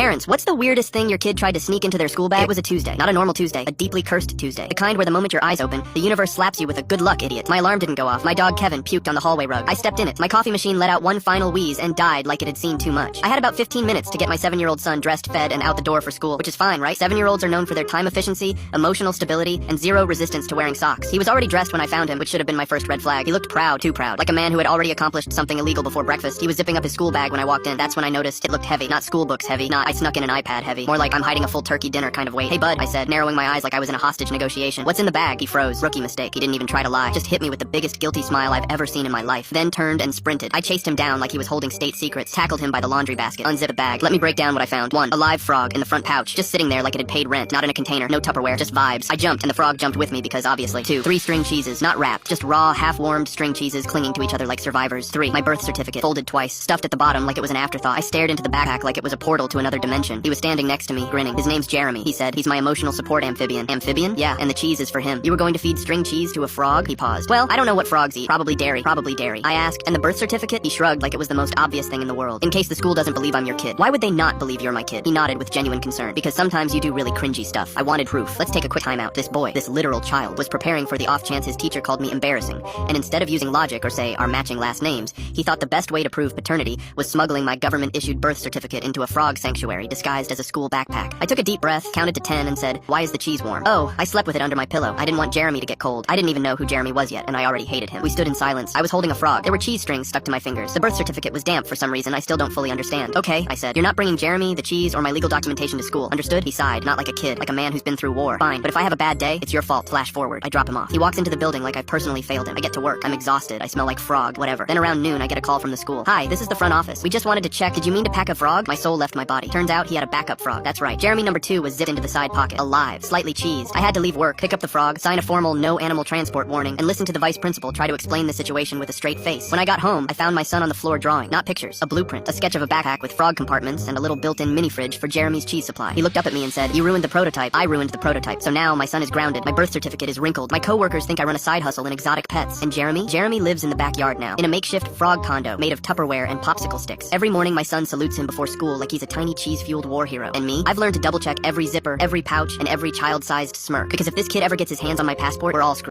Parents, what's the weirdest thing your kid tried to sneak into their school bag? It was a Tuesday. Not a normal Tuesday, a deeply cursed Tuesday. The kind where the moment your eyes open, the universe slaps you with a good luck, idiot. My alarm didn't go off. My dog Kevin puked on the hallway rug. I stepped in it. My coffee machine let out one final wheeze and died like it had seen too much. I had about 15 minutes to get my 7-year-old son dressed, fed, and out the door for school, which is fine, right? 7-year-olds are known for their time efficiency, emotional stability, and zero resistance to wearing socks. He was already dressed when I found him, which should have been my first red flag. He looked proud, too proud, like a man who had already accomplished something illegal before breakfast. He was zipping up his school bag when I walked in. That's when I noticed it looked heavy. Not school books heavy, not I snuck in an iPad heavy. More like I'm hiding a full turkey dinner kind of weight. Hey bud, I said, narrowing my eyes like I was in a hostage negotiation. What's in the bag? He froze. Rookie mistake. He didn't even try to lie. Just hit me with the biggest guilty smile I've ever seen in my life. Then turned and sprinted. I chased him down like he was holding state secrets, tackled him by the laundry basket, unzipped the bag. Let me break down what I found. 1. A live frog in the front pouch, just sitting there like it had paid rent, not in a container, no Tupperware, just vibes. I jumped and the frog jumped with me because obviously. 2. 3 string cheeses, not wrapped, just raw, half-warmed string cheeses clinging to each other like survivors. 3. My birth certificate, folded twice, stuffed at the bottom like it was an afterthought. I stared into the backpack like it was a portal to another dimension. He was standing next to me, grinning. His name's Jeremy, he said. He's my emotional support amphibian. Amphibian? Yeah, and the cheese is for him. You were going to feed string cheese to a frog? He paused. Well, I don't know what frogs eat. Probably dairy. Probably dairy. I asked, and the birth certificate? He shrugged like it was the most obvious thing in the world. In case the school doesn't believe I'm your kid. Why would they not believe you're my kid? He nodded with genuine concern. Because sometimes you do really cringy stuff. I wanted proof. Let's take a quick time out. This boy, this literal child, was preparing for the off chance his teacher called me embarrassing. And instead of using logic or say our matching last names, he thought the best way to prove paternity was smuggling my government-issued birth certificate into a frog sanctuary disguised as a school backpack. I took a deep breath, counted to 10, and said, "Why is the cheese warm?" Oh, I slept with it under my pillow. I didn't want Jeremy to get cold. I didn't even know who Jeremy was yet, and I already hated him. We stood in silence. I was holding a frog. There were cheese strings stuck to my fingers. The birth certificate was damp for some reason I still don't fully understand. Okay, I said. You're not bringing Jeremy, the cheese, or my legal documentation to school. Understood? He sighed, not like a kid, like a man who's been through war. Fine, but if I have a bad day, it's your fault. Flash forward. I drop him off. He walks into the building like I've personally failed him. I get to work. I'm exhausted. I smell like frog, whatever. Then around noon, I get a call from the school. Hi, this is the front office. We just wanted to check. Did you mean to pack a frog? My soul left my body. Turns out he had a backup frog. That's right. Jeremy number 2 was zipped into the side pocket. Alive. Slightly cheesed. I had to leave work, pick up the frog, sign a formal no animal transport warning, and listen to the vice principal try to explain the situation with a straight face. When I got home, I found my son on the floor drawing. Not pictures. A blueprint. A sketch of a backpack with frog compartments and a little built-in mini fridge for Jeremy's cheese supply. He looked up at me and said, "You ruined the prototype." I ruined the prototype. So now my son is grounded. My birth certificate is wrinkled. My coworkers think I run a side hustle in exotic pets. And Jeremy lives in the backyard now, in a makeshift frog condo made of Tupperware and popsicle sticks. Every morning my son salutes him before school like he's a tiny cheese-fueled war hero. And me? I've learned to double-check every zipper, every pouch, and every child-sized smirk. Because if this kid ever gets his hands on my passport, we're all screwed.